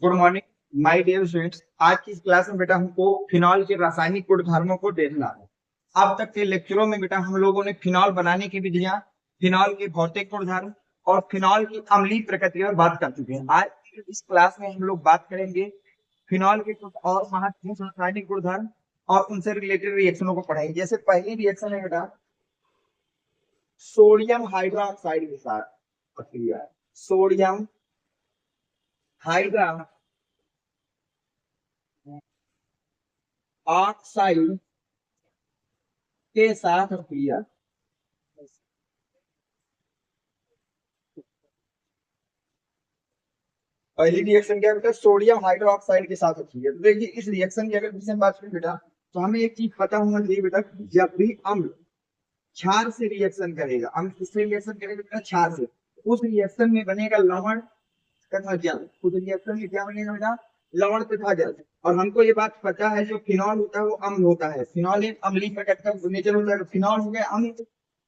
Good morning my dear students. आज की इस क्लास में बेटा हमको फिनॉल के रासायनिक गुणधर्मों को देखना है। अब तक के लेक्चरों में बेटा हम लोगों ने फिनॉल बनाने की विधियां, फिनॉल के भौतिक गुणधर्म और फिनॉल की अम्लीय प्रकृति पर बात कर चुके हैं। आज की इस क्लास में हम लोग बात करेंगे फिनॉल के कुछ और महत्वपूर्ण रासायनिक गुणधर्म और उनसे रिलेटेड रिएक्शनों को पढ़ेंगे। जैसे पहली रिएक्शन है बेटा सोडियम हाइड्रोक्साइड के साथ प्रक्रिया। सोडियम हाइड्रा ऑक्साइड के साथ क्रिया। पहली रिएक्शन क्या है बेटा, सोडियम हाइड्रोक्साइड के साथ क्रिया। तो देखिए इस रिएक्शन की अगर किसी से बात करें बेटा, तो हमें एक चीज पता होना चाहिए बेटा, जब भी अम्ल क्षार से रिएक्शन करेगा, अम्ल किससे रिएक्शन करेगा बेटा, क्षार से, उस रिएक्शन में बनेगा लवण तथा जल। उस रिएक्शन में क्या बनेगा बेटा, लवण तथा जल। और हमको ये बात पता है जो फिनॉल होता है वो अम्ल होता है। फिनॉल एक अम्लीय प्रकृति का नेचर होता है। फिनॉल हो गया अम्ल,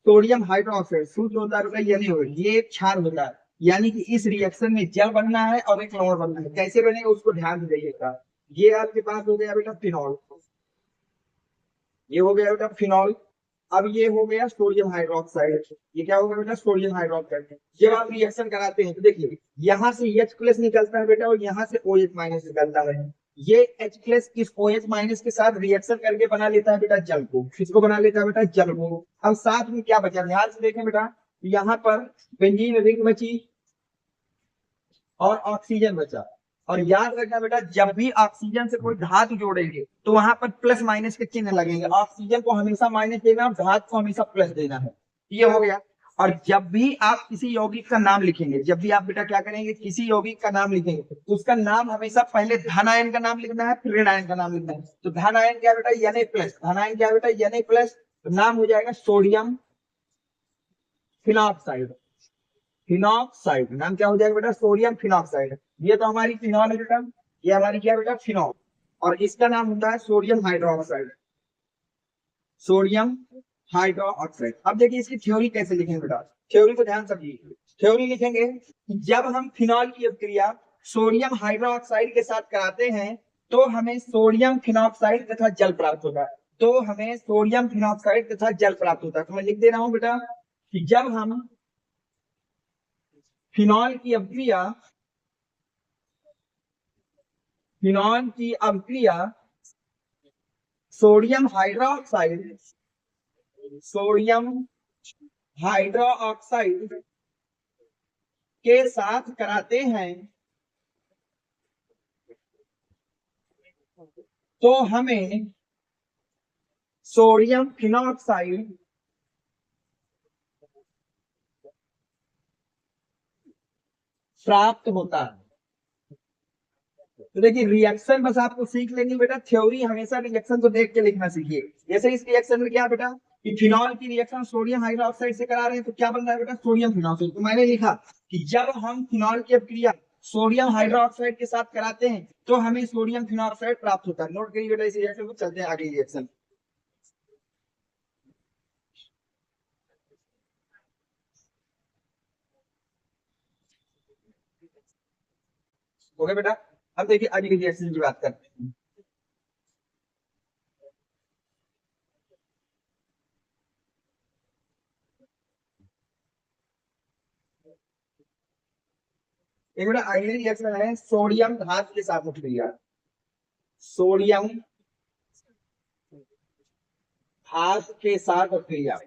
सोडियम हाइड्रोक्साइड सूत्र होता है बेटा NaOH, ये एक क्षार होता है। यानी कि इस रिएक्शन में जल बनना है और एक लवण बनना है। कैसे बनेगा उसको ध्यान दीजिएगा। ये आपके पास हो गया बेटा फिनॉल, ये हो गया बेटा फिनॉल। अब ये हो गया सोडियम हाइड्रोक्साइड, ये क्या होगा बेटा, सोडियम हाइड्रोक्साइड। जब आप रिएक्शन कराते हैं तो देखिए यहाँ से H प्लस निकलता है बेटा और यहाँ से OH माइनस निकलता है। ये H प्लस इस OH माइनस के साथ रिएक्शन करके बना लेता है बेटा जल को। किसको बना लेता है बेटा, जल को। अब साथ में क्या बचा, ध्यान से देखें बेटा, यहाँ पर बेंजीन रिंग बची और ऑक्सीजन बचा। और याद रखना बेटा, जब भी ऑक्सीजन से कोई धातु जोड़ेंगे तो वहां पर प्लस माइनस के चिन्ह लगेंगे। ऑक्सीजन को हमेशा माइनस देना और धातु को हमेशा प्लस देना है। ये हो गया। और जब भी आप किसी यौगिक का नाम लिखेंगे, जब भी आप बेटा क्या करेंगे, किसी यौगिक का नाम लिखेंगे तो उसका नाम हमेशा पहले धन आयन का नाम लिखना है, फिर ऋण आयन का नाम लिखना है। तो धन आयन क्या बेटा, Na प्लस। धन आयन क्या बेटा, Na प्लस। तो नाम हो जाएगा सोडियम फिनॉक्साइड। फिनॉक्साइड नाम क्या हो जाएगा बेटा, सोडियम फिनॉक्साइड। ये तो हमारी फिनॉल है बेटा, ये हमारी क्या बेटा, फिनॉल। और इसका नाम होता है सोडियम हाइड्रोक्साइड। Sodium hydroxide. अब देखिए इसकी थ्योरी कैसे लिखेंगे बेटा, थ्योरी को ध्यान समझिए। थ्योरी लिखेंगे, जब हम फिनॉल की अभिक्रिया सोडियम हाइड्रोक्साइड के साथ कराते हैं तो हमें सोडियम फिनॉक्साइड तथा जल प्राप्त होता है। तो हमें सोडियम फिनॉक्साइड तथा जल प्राप्त होता है। तो मैं लिख दे रहा हूं बेटा कि जब हम फिनॉल की अभिक्रिया, फिनॉल की अभिक्रिया सोडियम हाइड्रोक्साइड, सोडियम हाइड्रोक्साइड के साथ कराते हैं तो हमें सोडियम फिनॉक्साइड प्राप्त होता है। तो देखिए रिएक्शन बस आपको सीख लेनी बेटा, थ्योरी हमेशा रिएक्शन को देख के लिखना सीखिए। जैसे इस रिएक्शन में क्या बेटा, कि फिनॉल की रिएक्शन सोडियम हाइड्रोक्साइड से करा रहे हैं तो क्या बन रहा है बेटा, सोडियम फिनॉक्साइड। तो मैंने लिखा कि जब हम फिनॉल की अभिक्रिया सोडियम हाइड्रोक्साइड के साथ कराते हैं तो हमें सोडियम फिनॉक्साइड प्राप्त होता है। नोट करिए बेटा इस रिएक्शन को, चलते हैं आगे रिएक्शन। ओके बेटा, अब देखिए आगे की रिएक्शन की बात करते हैं। एक बेटा अगली रिएक्शन है सोडियम धातु के साथ अभिक्रिया। सोडियम धातु के साथ अभिक्रिया।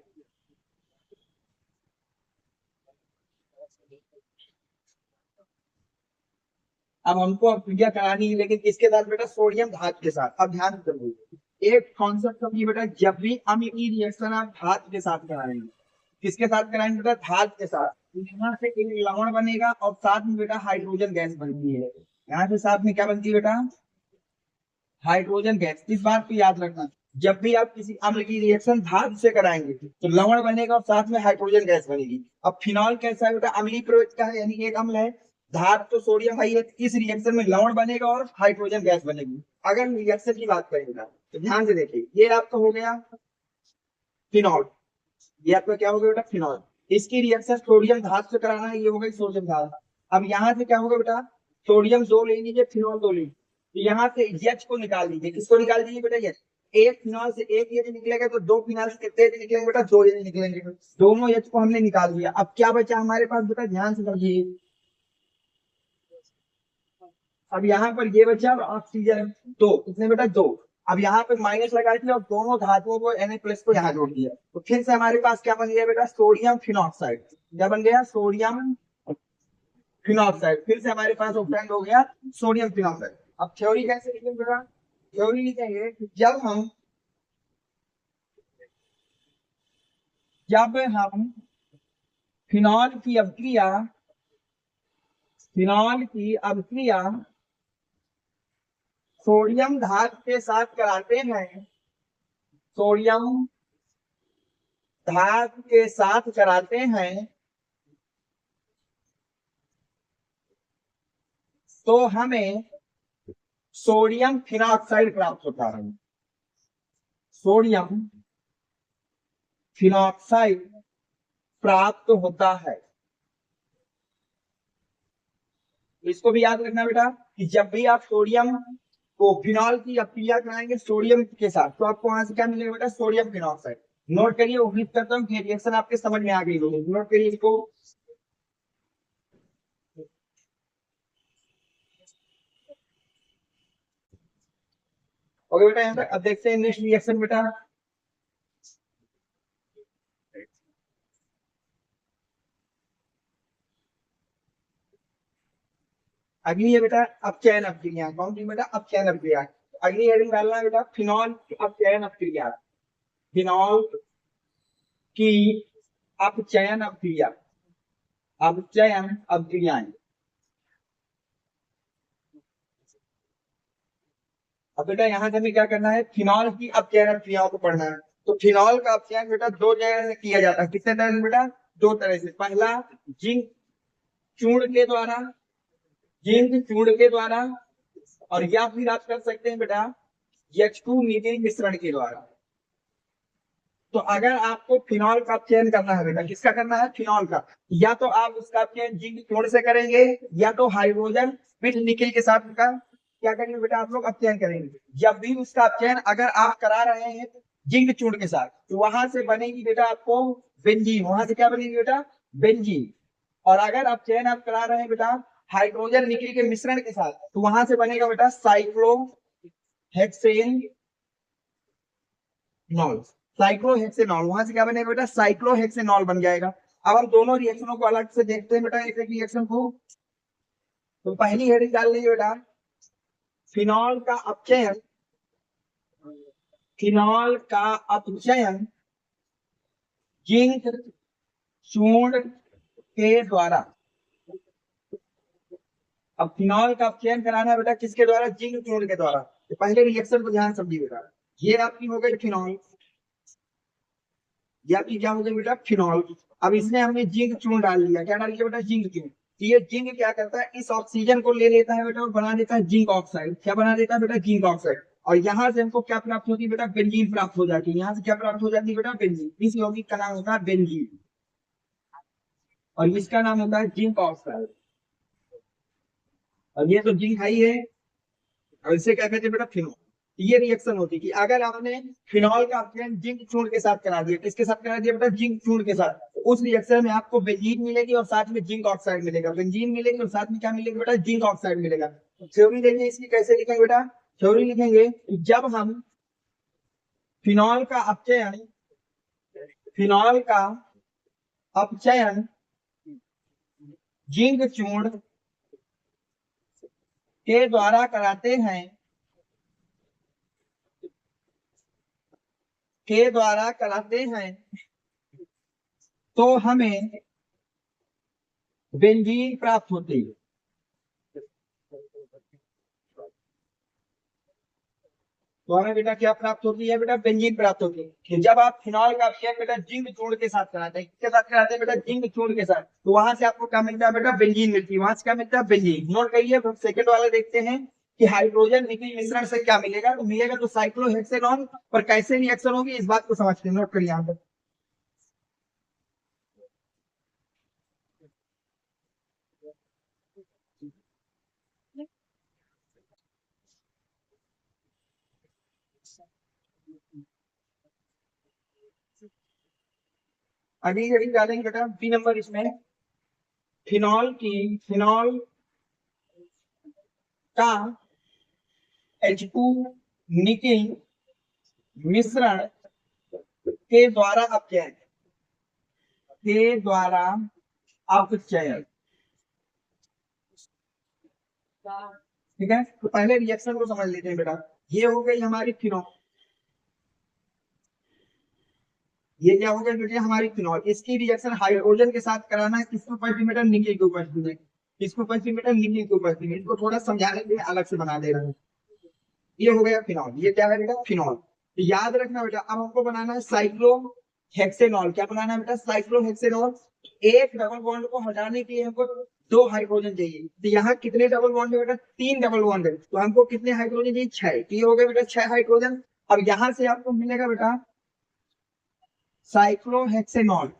अब हमको अभिक्रिया करानी है लेकिन किसके साथ बेटा, सोडियम धातु के साथ। अब ध्यान से समझिए एक कॉन्सेप्ट समझिए बेटा, जब भी अम्ल की रिएक्शन आप धातु के साथ कराएंगे, किसके साथ कराएंगे बेटा, धातु के साथ, यहाँ से एक लवण बनेगा और साथ में बेटा हाइड्रोजन गैस बनती है। यहाँ से साथ में क्या बनती है बेटा, हाइड्रोजन गैस। इस बात को याद रखना, जब भी आप किसी अम्ल की रिएक्शन धातु से कराएंगे तो लवण बनेगा और साथ में हाइड्रोजन गैस बनेगी। अब फिनॉल कैसा है बेटा, अम्लीय प्रवृत्ति का है, यानी कि एक अम्ल है, धातु तो सोडियम है। इस रिएक्शन में लवण बनेगा और हाइड्रोजन गैस बनेगी। अगर रिएक्शन की बात करेंगे तो ध्यान से देखिए, ये आपका हो गया फिनॉल, ये आपका क्या होगा बेटा, फिनॉल। इसकी रिएक्शन सोडियम धातु से कराना है, ये हो गई सोडियम धातु। अब यहाँ से क्या होगा बेटा, सोडियम 2 ले लीजिए, फिनॉल 2 ले लीजिए, तो यहाँ से एच को निकाल लीजिए। किसको निकाल दीजिए बेटा? एच। एक फिनॉल से एक एच निकलेगा, तो दो फिनॉल से कितने एच निकलेंगे बेटा? 2 एच निकलेंगे। दोनों एच को हमने निकाल दिया। अब क्या बचा हमारे पास बेटा? ध्यान से समझिए। अब यहाँ पर ये बचा ऑक्सीजन 2, कितने बेटा? 2। अब यहाँ पे माइनस लगा दिया और दोनों धातुओं को Na+ को यहाँ जोड़ दिया, तो फिर से हमारे पास क्या बन गया बेटा? Sodium phenoxide. क्या बन गया? Sodium phenoxide. फिर से हमारे पास ऑक्साइड हो गया सोडियम फिनॉक्साइड। अब थ्योरी कैसे लिखेंगे बेटा? थ्योरी लिखेंगे कि जब हम फिनॉल की अभिक्रिया सोडियम धातु के साथ कराते हैं, सोडियम धातु के साथ कराते हैं, तो हमें सोडियम फिनॉक्साइड प्राप्त होता है। सोडियम फिनॉक्साइड प्राप्त होता है। इसको भी याद रखना बेटा कि जब भी आप सोडियम को फिनॉल की अभिक्रिया कराएंगे सोडियम के साथ, तो आपको वहां से क्या मिलेगा बेटा? Sodium phenoxide. नोट करिए, उम्मीद करता हूँ कि रिएक्शन आपके समझ में आ गई होगी। नोट करिए इसको। ओके बेटा, यहाँ तक। अब देखते हैं नेक्स्ट रिएक्शन बेटा। अगली है बेटा अपचयन अभिक्रिया। कौन सी बेटा? अपचयन अभिक्रिया। अगली हेडिंग डालना है बेटा फिनॉल की अपचयन अभिक्रिया। फिनॉल की अपचयन अभिक्रिया, अपचयन अभिक्रियाएं। अब बेटा यहाँ से हमें क्या करना है? फिनॉल की अपचयन क्रियाओं को पढ़ना है। तो फिनॉल का अपचयन बेटा दो जगह से किया जाता है। कितने तरह से बेटा? दो तरह से। पहला जिंक चूर्ण के द्वारा, जिंक चूर्ण के द्वारा, और या फिर आप कर सकते हैं बेटा H2 मीथिल मिश्रण के द्वारा। तो अगर आपको फिनॉल का चयन करना है बेटा, किसका करना है? फिनॉल का। या तो आप उसका चयन जिंक चूर्ण से करेंगे, या तो हाइड्रोजन विथ निकल के साथ का क्या करेंगे बेटा? आप लोग अपचयन करेंगे। जब भी उसका अपचयन अगर आप करा रहे हैं जिंक चूर्ण के साथ, तो वहां से बनेगी बेटा आपको बेंजीन। वहां से क्या बनेगी बेटा? बेंजीन। और अगर आप चयन आप करा रहे हैं बेटा हाइड्रोजन निकल के मिश्रण के साथ, तो वहां से बनेगा बेटा साइक्लोहेक्सेन नॉल। साइक्लोहेक्सेनॉल, वहां से क्या बनेगा बेटा? साइक्लोहेक्सेनॉल बन जाएगा। अब हम दोनों रिएक्शनों को अलग से देखते हैं बेटा, एक एक रिएक्शन को। तो पहली हेडिंग डाल लीजिए बेटा फिनॉल का अपचयन, फिनॉल का अपचयन जिंक चूर्ण के द्वारा। अब फिनॉल का अपचयन कराना है बेटा किसके द्वारा? जिंक चूर्ण के द्वारा। तो पहले रिएक्शन को ध्यान समझिए बेटा। ये आपकी हो गई फिनॉल, ये आपकी क्या हो गई बेटा? फिनॉल। अब इसमें हमने जिंक चूर्ण डाल दिया। क्या डाल दिया बेटा? जिंक चूर्ण। तो ये जिंक क्या करता है? इस ऑक्सीजन को ले लेता है बेटा और बना देता है जिंक ऑक्साइड। क्या बना देता है बेटा? Zinc oxide. और यहाँ से हमको क्या प्राप्त होती है बेटा? बेंजीन प्राप्त हो जाती है। यहाँ से क्या प्राप्त हो जाती है बेटा? बेंजीन। इस यौगिक का नाम होता है बेंजीन, और इसका नाम होता है जिंक ऑक्साइड। और ये तो जिंक है ही है, और इसे क्या कहते हैं बेटा? फिनॉल। ये रिएक्शन होती है कि अगर आपने फिनॉल का अपचयन जिंक चूर्ण के साथ करा दिया, किसके साथ करा दिया बेटा? जिंक चूर्ण के साथ, तो उस रिएक्शन में आपको बेंजीन मिलेगी और साथ में जिंक ऑक्साइड मिलेगा। बेंजीन मिलेगी और साथ में क्या मिलेगा बेटा? जिंक ऑक्साइड मिलेगा। थ्योरी देखिए इसकी कैसे लिखेंगे बेटा? थ्योरी लिखेंगे जब हम फिनॉल का अपचयन, फिनॉल का अपचयन जिंक चूर्ण के द्वारा कराते हैं, के द्वारा कराते हैं, तो हमें बेंजीन प्राप्त होती है। तो हमें बेटा क्या प्राप्त होती है बेटा? बेंजीन प्राप्त होती है। कि जब आप फिनॉल का अपचयन बेटा जिंक चूर्ण के साथ कराते हैं, किसके साथ कराते हैं बेटा? जिंक चूर्ण के साथ, तो वहां से आपको क्या मिलता है बेटा? बेंजीन मिलती है। वहां से क्या मिलता है? बेंजीन। नोट करिए। सेकंड वाला देखते हैं कि हाइड्रोजन निकल मिश्रण से क्या मिलेगा? तो मिलेगा तो साइक्लोहेक्सेनॉन। पर कैसे रिएक्शन होगी इस बात को समझते हैं। नोट करिए यहाँ पर। अगली हेडिंग डालेंगे बेटा बी नंबर, इसमें फिनॉल का H2 निकिल मिश्रण के द्वारा अपचयन, ठीक है। तो पहले रिएक्शन को समझ लेते हैं बेटा। ये हो गई हमारी फिनॉल, ये क्या हो गया बेटा हमारी फिनॉल। इसकी रिएक्शन हाइड्रोजन के साथ कराना है, किसको उपस्थिति में, निकिल की उपस्थिति में, किसको उपस्थिति में, निकिल की उपस्थिति में। इसको थोड़ा समझाने के लिए अलग से बना दे रहा हूँ। ये हो गया फिनॉल, ये क्या है बेटा फिनॉल। तो याद रखना बेटा, अब हमको बनाना है साइक्लोहेक्सेनॉल। क्या बनाना है बेटा, साइक्लोहेक्सेनॉल। एक डबल बॉन्ड को हटाने के लिए हमको 2 हाइड्रोजन चाहिए। तो यहाँ कितने डबल बॉन्ड है बेटा, 3 डबल बॉन्ड है। तो हमको कितने हाइड्रोजन चाहिए, 6। तो ये हो गया बेटा 6 हाइड्रोजन। अब यहाँ से आपको मिलेगा बेटा साइक्लोहेक्सेनॉल।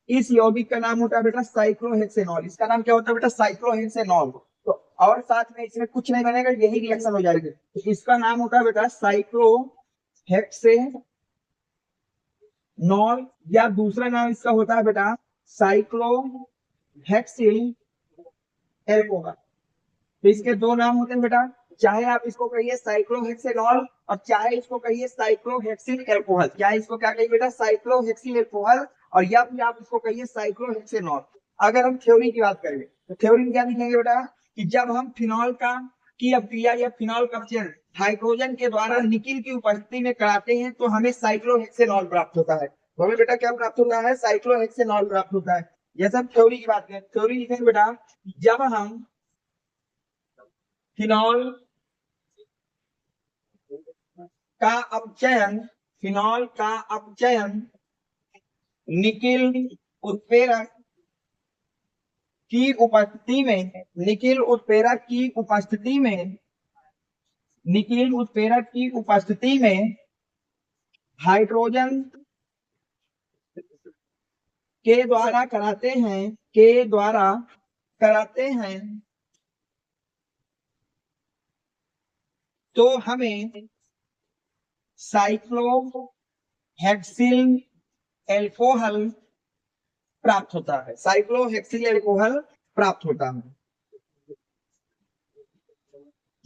इस यौगिक का नाम होता है बेटा साइक्लोहेक्सेनॉल। इसका नाम क्या होता है बेटा, साइक्लोहेक्सेनॉल। तो और साथ में इसमें कुछ नहीं बनेगा, यही रिएक्शन हो जाएगी। तो इसका नाम होता है बेटा साइक्लोहेक्सेनॉल, या दूसरा नाम इसका होता है बेटा साइक्लोहेक्सिल एल्कोहल। तो इसके 2 नाम होते हैं बेटा, चाहे आप इसको कहिए साइक्लोहेक्सेनॉल और चाहे इसको कहिए साइक्लोहेक्सिल एल्कोहल। क्या इसको क्या कहिए बेटा, साइक्लोहेक्सिल एल्कोहल, और या फिर आप इसको कहिए साइक्लोहेक्सेनॉल। अगर हम थ्योरी की बात करें तो थ्योरी में क्या लिखेंगे बेटा, कि जब हम फिनॉल का की अपक्रिया या फिनॉल का अपचयन हाइड्रोजन के द्वारा निकिल की उपस्थिति में कराते हैं तो हमें साइक्लोहेक्सेनॉल प्राप्त होता है। तो हमें बेटा क्या प्राप्त होता है, साइक्लोहेक्सेनॉल प्राप्त होता है। यह सब थ्योरी की बात करें, थ्योरी लिखेंगे बेटा, जब हम फिनॉल का अपचयन, फिनॉल का अपचयन निकिल उत्प्रेरक की उपस्थिति में, निकिल उत्प्रेरक की उपस्थिति में, निकिल उत्प्रेरक की उपस्थिति में हाइड्रोजन के द्वारा कराते हैं, के द्वारा कराते हैं, तो हमें साइक्लोहेक्सिल एल्कोहल प्राप्त होता है, साइक्लोहेक्सिल एल्कोहल प्राप्त होता है।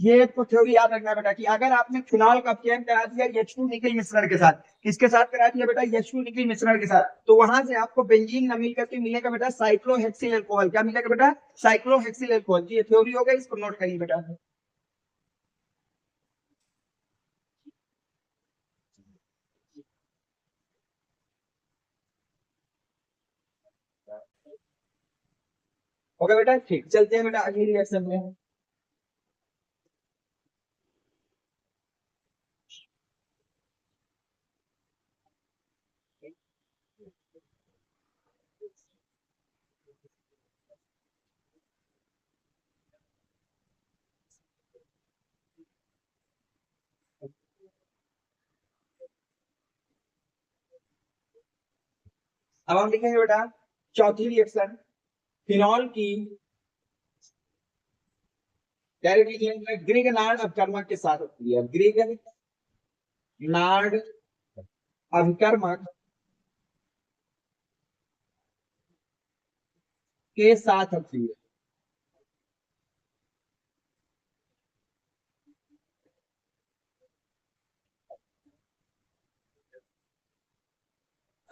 ये तो थ्योरी याद रखना बेटा, कि अगर आपने फिनॉल का अपचयन करा दिया H2 निकिल मिश्रण के साथ, किसके साथ करा दिया बेटा, H2 निकिल मिश्रण के साथ, तो वहां से आपको बेंजीन न मिल करके मिलेगा बेटा साइक्लोहेक्सिल एल्कोहल। क्या मिलेगा बेटा, साइक्लोहेक्सिल एल्कोहल। ये थ्योरी हो गई, इसको नोट करिए बेटा। ओके बेटा, ठीक, चलते हैं बेटा अगली रिएक्शन में। अब हम लिखेंगे बेटा चौथी रिएक्शन, फिनॉल की डायरेक्टली ग्रिगनार्ड अपकर्मक के साथ होती है। ग्रिगनार्ड अपकर्मक के साथ होती है।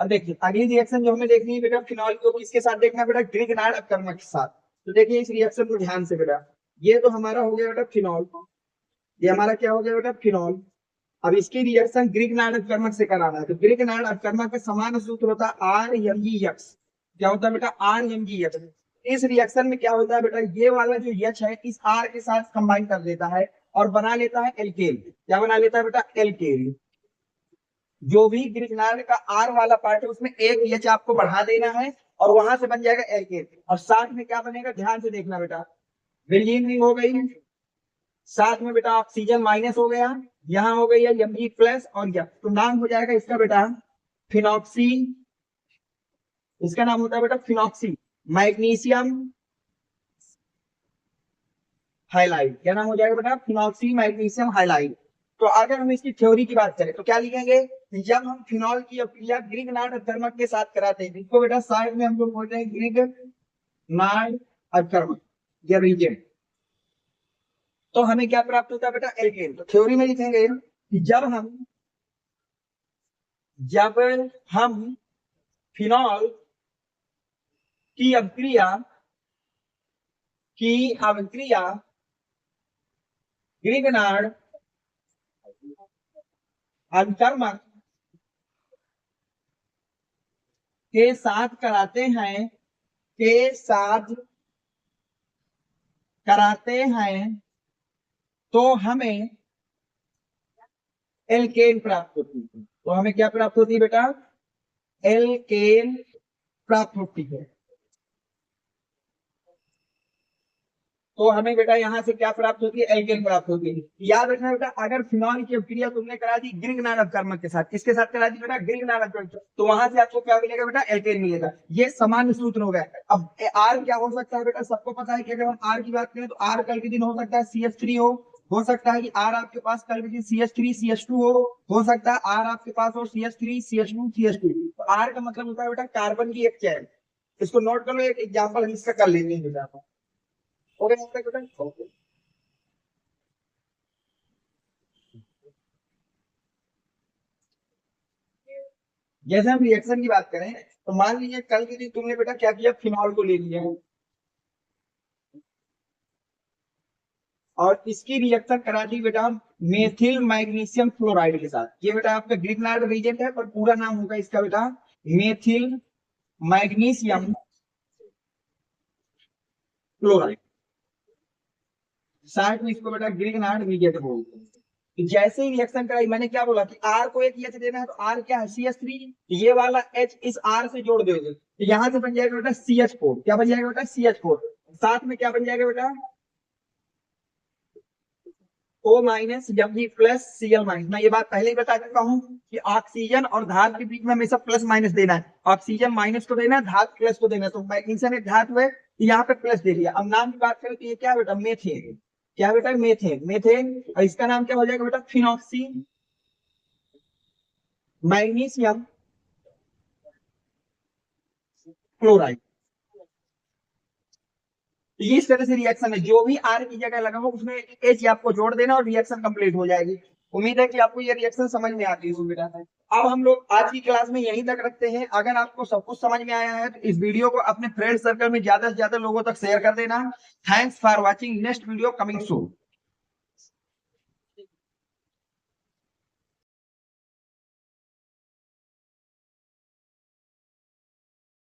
अब देखिए अगली रिएक्शन जो हमें देखनी है बेटा फिनॉल को, किसके साथ देखना है बेटा, ग्रिगनार्ड अपकर्मक के साथ। तो देखिए इस रिएक्शन को ध्यान से बेटा, ये तो हमारा हो गया बेटा फिनॉल, ये हमारा क्या हो गया बेटा फिनॉल। अब इसकी रिएक्शन ग्रिगनार्ड अपकर्मक से कराना है। तो ग्रिगनार्ड अपकर्मक का समान सूत्र होता है RMgX। क्या होता है बेटा, RMgX। इस रिएक्शन में क्या होता है बेटा, ये वाला जो H है इस R के साथ कंबाइन कर देता है और बना लेता है एल्केन। क्या बना लेता है बेटा, एल्केन। जो भी ग्रिगनार्ड का R वाला पार्ट है उसमें एक H आपको बढ़ा देना है और वहां से बन जाएगा एल्केन। और साथ में क्या बनेगा, ध्यान से देखना बेटा, बेंजीन रिंग हो गई, साथ में बेटा ऑक्सीजन माइनस हो गया, यहाँ हो गई है Mg प्लस, और क्या तो नाम हो जाएगा इसका बेटा फिनॉक्सी। इसका नाम होता है बेटा फिनॉक्सी मैग्नीशियम हाइलाइड। क्या नाम हो जाएगा बेटा, फिनॉक्सी मैग्नीशियम हाइलाइड। तो अगर हम इसकी थ्योरी की बात करें तो क्या लिखेंगे, जब हम फिनॉल की अभिक्रिया ग्रिग्नार्ड अपकर्मक के साथ कराते हैं, इसको बेटा साइड में हम लोग बोलते हैं ग्रिग्नार्ड अपकर्मक या रिएजेंट, तो हमें क्या प्राप्त होता है बेटा, एल्केन। तो थ्योरी में लिखेंगे कि जब हम फिनॉल की अभिक्रिया ग्रिग्नार्ड अपकर्मक के साथ कराते हैं तो हमें एल्केन प्राप्त होती है। तो हमें क्या प्राप्त होती है बेटा, एल्केन प्राप्त होती है। तो हमें बेटा यहां से क्या प्राप्त होती है, एल्केन प्राप्त होती है। याद रखना बेटा, अगर फिनॉल की अभिक्रिया तुमने करा दी ग्रिग्नार्ड अपकर्मक के साथ, किसके साथ करा दी बेटा, ग्रिग्नार्ड अपकर्मक, तो वहां से आपको क्या मिलेगा बेटा, एल्केन मिलेगा। ये सामान्य सूत्र हो गया। अब आर क्या हो सकता है बेटा, सबको पता है कि अगर हम आर की बात करें तो आर कल के दिन हो सकता है CH3 हो सकता है कि आर आपके पास कल के दिन CH3 CH2 हो सकता है आर आपके पास हो CH3 CH2 CH2। तो आर का मतलब होता है बेटा कार्बन की एक चेन। इसको नोट कर लो, एक एग्जाम्पल हम इसका कर लेंगे बेटा। ओके बेटा, जैसे हम रिएक्शन की बात करें तो मान लीजिए कल के दिन तुमने बेटा क्या किया, फिनॉल को ले लिया और इसकी रिएक्शन करा दी बेटा मेथिल मैग्नीशियम फ्लोराइड के साथ। ये बेटा आपका ग्रिग्नार्ड रिएजेंट है, पर पूरा नाम होगा इसका बेटा मेथिल मैग्नीशियम फ्लोराइड। शायद में इसको बेटा ग्रिग्नार्ड रिएजेंट बोलते हैं। तो जैसे ही रिएक्शन कराई, मैंने क्या बोला कि आर को एक एच देना है, तो आर क्या है, CH3। ये वाला एच इस आर से जोड़ दोगे तो यहां से बन जाएगा बेटा CH4। क्या बन जाएगा बेटा, CH4। साथ में क्या बन जाएगा बेटा, O minus Mg plus Cl minus. मैं ये बात पहले ही बता चुका हूं कि ऑक्सीजन और धातु के बीच में हमेशा प्लस माइनस देना है। ऑक्सीजन माइनस को देना है, धातु प्लस को देना है। तो मैग्नीशियम एक धातु है, यहाँ पे प्लस दे दिया। अब नाम की बात करें तो ये क्या बेटा, मेथेन। क्या बेटा, मेथेन। और इसका नाम क्या हो जाएगा बेटा, फिनॉक्सी मैग्नीशियम क्लोराइड। इस तरह से रिएक्शन है, जो भी आर की जगह लगा हो उसमें एच आपको जोड़ देना और रिएक्शन कंप्लीट हो जाएगी। उम्मीद है कि आपको ये रिएक्शन समझ में आती है सुविधा है। अब हम लोग आज की क्लास में यहीं तक रखते हैं। अगर आपको सब कुछ समझ में आया है तो इस वीडियो को अपने फ्रेंड सर्कल में ज्यादा से ज्यादा लोगों तक शेयर कर देना। Thanks for watching, next video coming soon.